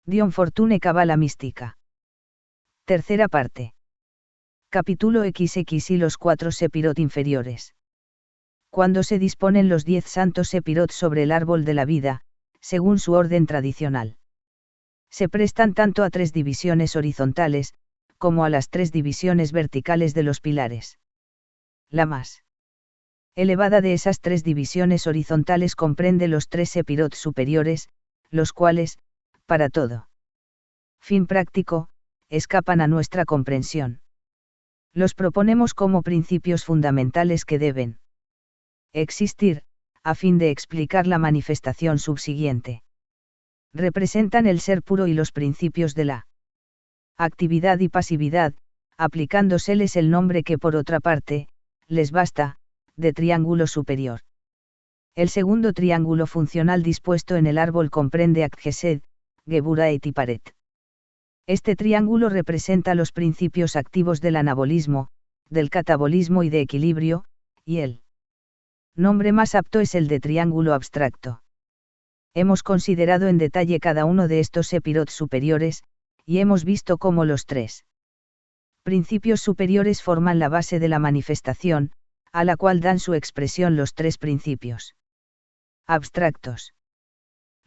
Dion Fortune Cabala Mística. Tercera parte. Capítulo XX y los 4 Sepirot inferiores. Cuando se disponen los 10 santos Sepirot sobre el árbol de la vida, según su orden tradicional. Se prestan tanto a 3 divisiones horizontales, como a las 3 divisiones verticales de los pilares. La más elevada de esas 3 divisiones horizontales comprende los 3 Sepirot superiores, los cuales, para todo fin práctico, escapan a nuestra comprensión. Los proponemos como principios fundamentales que deben existir, a fin de explicar la manifestación subsiguiente. Representan el ser puro y los principios de la actividad y pasividad, aplicándoseles el nombre que por otra parte, les basta, de triángulo superior. El segundo triángulo funcional dispuesto en el árbol comprende Akhesed, Geburah y Tiparet. Este triángulo representa los principios activos del anabolismo, del catabolismo y de equilibrio, y el nombre más apto es el de triángulo abstracto. Hemos considerado en detalle cada uno de estos Sepirot superiores, y hemos visto cómo los 3 principios superiores forman la base de la manifestación, a la cual dan su expresión los 3 principios abstractos.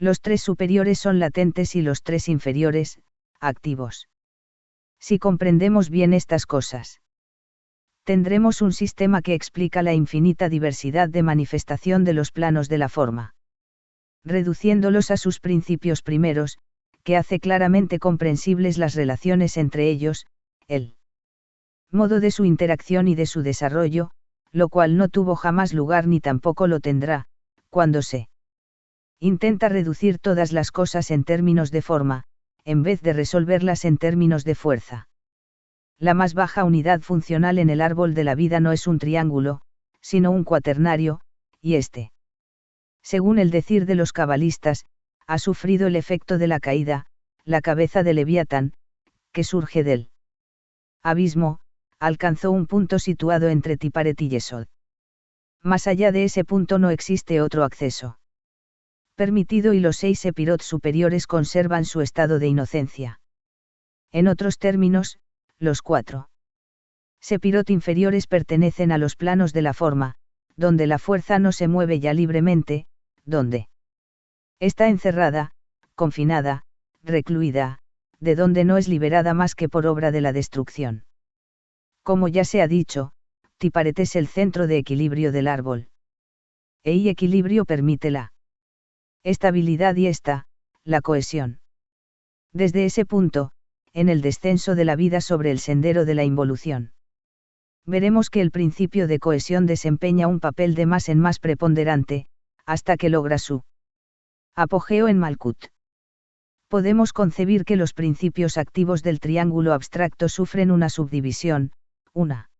Los 3 superiores son latentes y los 3 inferiores, activos. Si comprendemos bien estas cosas, tendremos un sistema que explica la infinita diversidad de manifestación de los planos de la forma. Reduciéndolos a sus principios primeros, que hace claramente comprensibles las relaciones entre ellos, el modo de su interacción y de su desarrollo, lo cual no tuvo jamás lugar ni tampoco lo tendrá, cuando se intenta reducir todas las cosas en términos de forma, en vez de resolverlas en términos de fuerza. La más baja unidad funcional en el árbol de la vida no es un triángulo, sino un cuaternario, y este, según el decir de los cabalistas, ha sufrido el efecto de la caída, la cabeza de Leviatán, que surge del abismo, alcanzó un punto situado entre Tiparet y Yesod. Más allá de ese punto no existe otro acceso permitido y los 6 Sepirot superiores conservan su estado de inocencia. En otros términos, los 4 Sepirot inferiores pertenecen a los planos de la forma, donde la fuerza no se mueve ya libremente, donde está encerrada, confinada, recluida, de donde no es liberada más que por obra de la destrucción. Como ya se ha dicho, Tiparet es el centro de equilibrio del árbol. Y equilibrio permite la estabilidad y la cohesión. Desde ese punto, en el descenso de la vida sobre el sendero de la involución, veremos que el principio de cohesión desempeña un papel de más en más preponderante, hasta que logra su apogeo en Malkut. Podemos concebir que los principios activos del triángulo abstracto sufren una subdivisión, una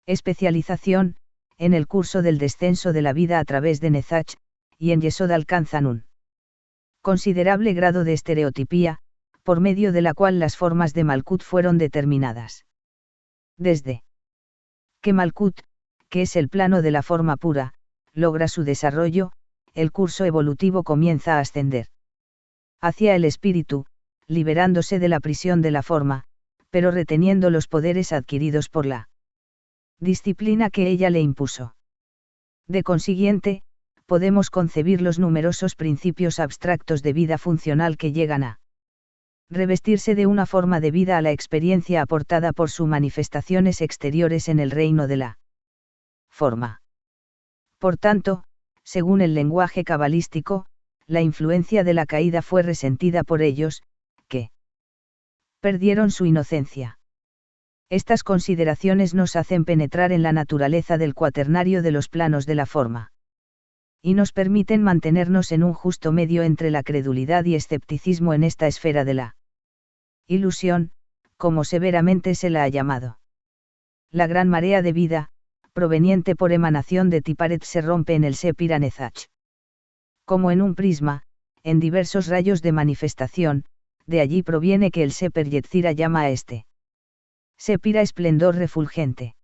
especialización, en el curso del descenso de la vida a través de Nezach, y en Yesod alcanzan un considerable grado de estereotipía, por medio de la cual las formas de Malkut fueron determinadas. Desde que Malkut, que es el plano de la forma pura, logra su desarrollo, el curso evolutivo comienza a ascender hacia el espíritu, liberándose de la prisión de la forma, pero reteniendo los poderes adquiridos por la disciplina que ella le impuso. De consiguiente, podemos concebir los numerosos principios abstractos de vida funcional que llegan a revestirse de una forma de vida a la experiencia aportada por sus manifestaciones exteriores en el reino de la forma. Por tanto, según el lenguaje cabalístico, la influencia de la caída fue resentida por ellos, que perdieron su inocencia. Estas consideraciones nos hacen penetrar en la naturaleza del cuaternario de los planos de la forma. Y nos permiten mantenernos en un justo medio entre la credulidad y escepticismo en esta esfera de la ilusión, como severamente se la ha llamado. La gran marea de vida, proveniente por emanación de Tiparet se rompe en el Sepira Nezach. Como en un prisma, en diversos rayos de manifestación, de allí proviene que el Seper Yetzira llama a este Sepira esplendor refulgente.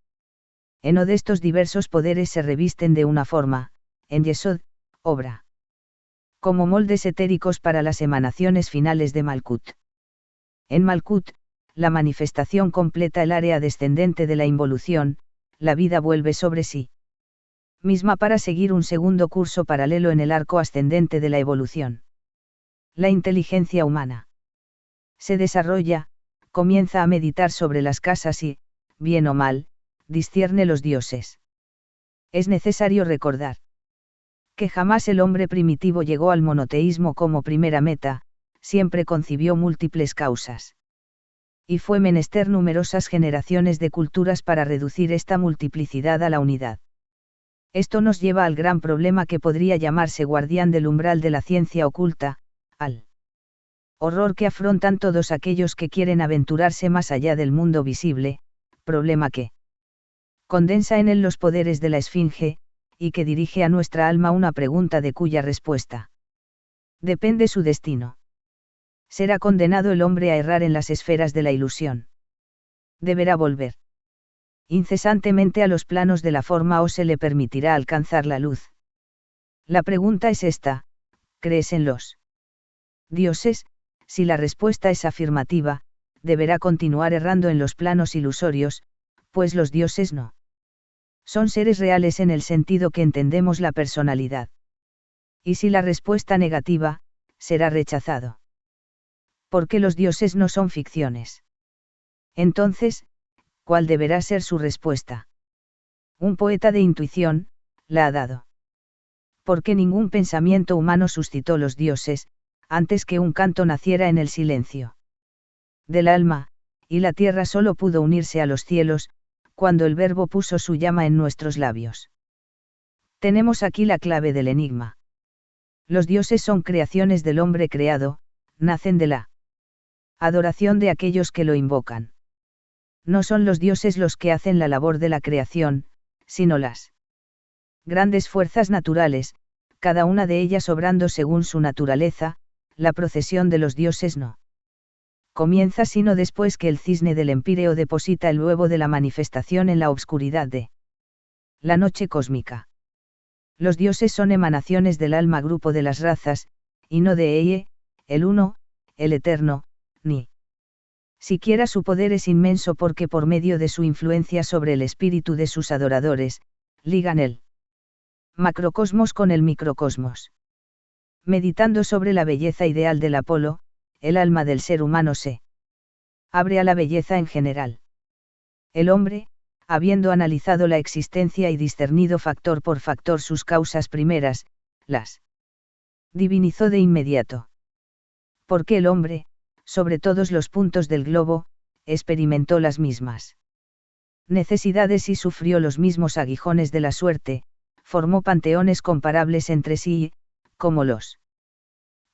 En o de estos diversos poderes se revisten de una forma, en Yesod, obra Como moldes etéricos para las emanaciones finales de Malkut. En Malkut, la manifestación completa el área descendente de la involución, la vida vuelve sobre sí misma para seguir un segundo curso paralelo en el arco ascendente de la evolución. La inteligencia humana se desarrolla, comienza a meditar sobre las casas y, bien o mal, discierne los dioses. Es necesario recordar que jamás el hombre primitivo llegó al monoteísmo como primera meta, siempre concibió múltiples causas. Y fue menester numerosas generaciones de culturas para reducir esta multiplicidad a la unidad. Esto nos lleva al gran problema que podría llamarse guardián del umbral de la ciencia oculta, al horror que afrontan todos aquellos que quieren aventurarse más allá del mundo visible, problema que condensa en él los poderes de la esfinge, y que dirige a nuestra alma una pregunta de cuya respuesta depende su destino. Será condenado el hombre a errar en las esferas de la ilusión. Deberá volver incesantemente a los planos de la forma o se le permitirá alcanzar la luz. La pregunta es esta: ¿crees en los dioses? Si la respuesta es afirmativa, deberá continuar errando en los planos ilusorios, pues los dioses no son seres reales en el sentido que entendemos la personalidad. Y si la respuesta negativa, será rechazado. Porque los dioses no son ficciones. Entonces, ¿cuál deberá ser su respuesta? Un poeta de intuición, la ha dado. Porque ningún pensamiento humano suscitó los dioses, antes que un canto naciera en el silencio del alma, y la tierra solo pudo unirse a los cielos, cuando el Verbo puso su llama en nuestros labios. Tenemos aquí la clave del enigma. Los dioses son creaciones del hombre creado, nacen de la adoración de aquellos que lo invocan. No son los dioses los que hacen la labor de la creación, sino las grandes fuerzas naturales, cada una de ellas obrando según su naturaleza. La procesión de los dioses no comienza sino después que el cisne del empíreo deposita el huevo de la manifestación en la obscuridad de la noche cósmica. Los dioses son emanaciones del alma grupo de las razas, y no de Eye, el uno, el eterno, ni siquiera su poder es inmenso porque por medio de su influencia sobre el espíritu de sus adoradores, ligan el macrocosmos con el microcosmos. Meditando sobre la belleza ideal del Apolo, el alma del ser humano se abre a la belleza en general. El hombre, habiendo analizado la existencia y discernido factor por factor sus causas primeras, las divinizó de inmediato. Porque el hombre, sobre todos los puntos del globo, experimentó las mismas necesidades y sufrió los mismos aguijones de la suerte, formó panteones comparables entre sí y, como los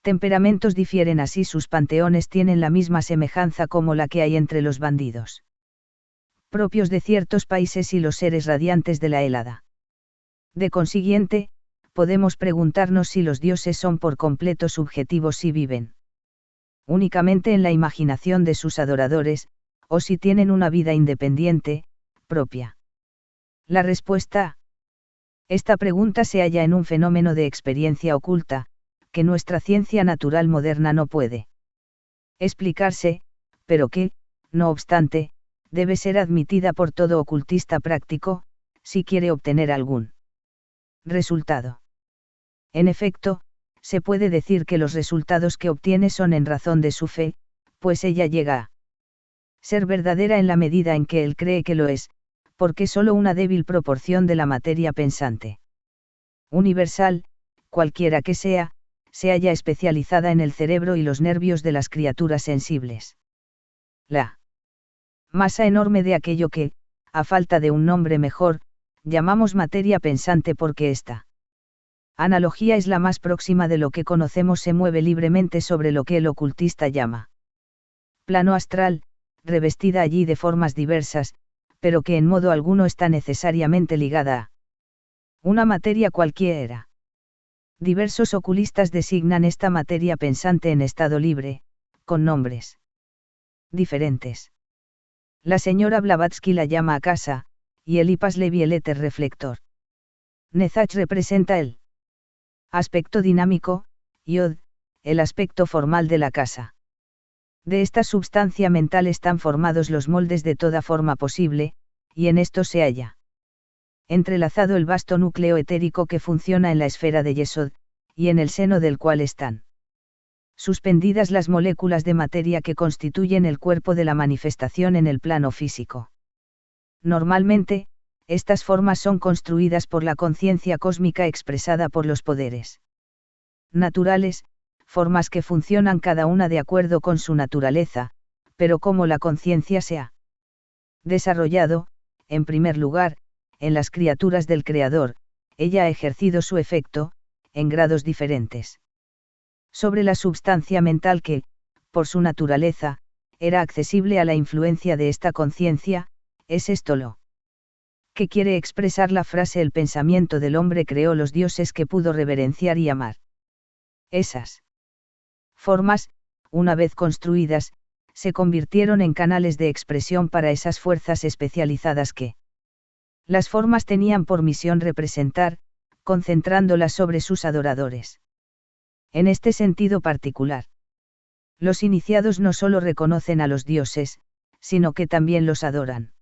temperamentos difieren así sus panteones tienen la misma semejanza como la que hay entre los bandidos propios de ciertos países y los seres radiantes de la Hélada. De consiguiente, podemos preguntarnos si los dioses son por completo subjetivos si viven únicamente en la imaginación de sus adoradores, o si tienen una vida independiente, propia. La respuesta a esta pregunta se halla en un fenómeno de experiencia oculta, que nuestra ciencia natural moderna no puede explicarse, pero que, no obstante, debe ser admitida por todo ocultista práctico, si quiere obtener algún resultado. En efecto, se puede decir que los resultados que obtiene son en razón de su fe, pues ella llega a ser verdadera en la medida en que él cree que lo es, porque solo una débil proporción de la materia pensante universal, cualquiera que sea, se halla especializada en el cerebro y los nervios de las criaturas sensibles. La masa enorme de aquello que, a falta de un nombre mejor, llamamos materia pensante porque esta analogía es la más próxima de lo que conocemos se mueve libremente sobre lo que el ocultista llama plano astral, revestida allí de formas diversas, pero que en modo alguno está necesariamente ligada a una materia cualquiera. Diversos oculistas designan esta materia pensante en estado libre, con nombres diferentes. La señora Blavatsky la llama a casa, y Eliphas Levi el éter reflector. Nezach representa el aspecto dinámico, Yod, el aspecto formal de la casa. De esta substancia mental están formados los moldes de toda forma posible, y en esto se halla entrelazado el vasto núcleo etérico que funciona en la esfera de Yesod, y en el seno del cual están suspendidas las moléculas de materia que constituyen el cuerpo de la manifestación en el plano físico. Normalmente, estas formas son construidas por la conciencia cósmica expresada por los poderes naturales, formas que funcionan cada una de acuerdo con su naturaleza, pero como la conciencia se ha desarrollado, en primer lugar, en las criaturas del Creador, ella ha ejercido su efecto, en grados diferentes, sobre la substancia mental que, por su naturaleza, era accesible a la influencia de esta conciencia. Es esto lo que quiere expresar la frase: el pensamiento del hombre creó los dioses que pudo reverenciar y amar. Esas formas, una vez construidas, se convirtieron en canales de expresión para esas fuerzas especializadas que las formas tenían por misión representar, concentrándolas sobre sus adoradores. En este sentido particular, los iniciados no solo reconocen a los dioses, sino que también los adoran.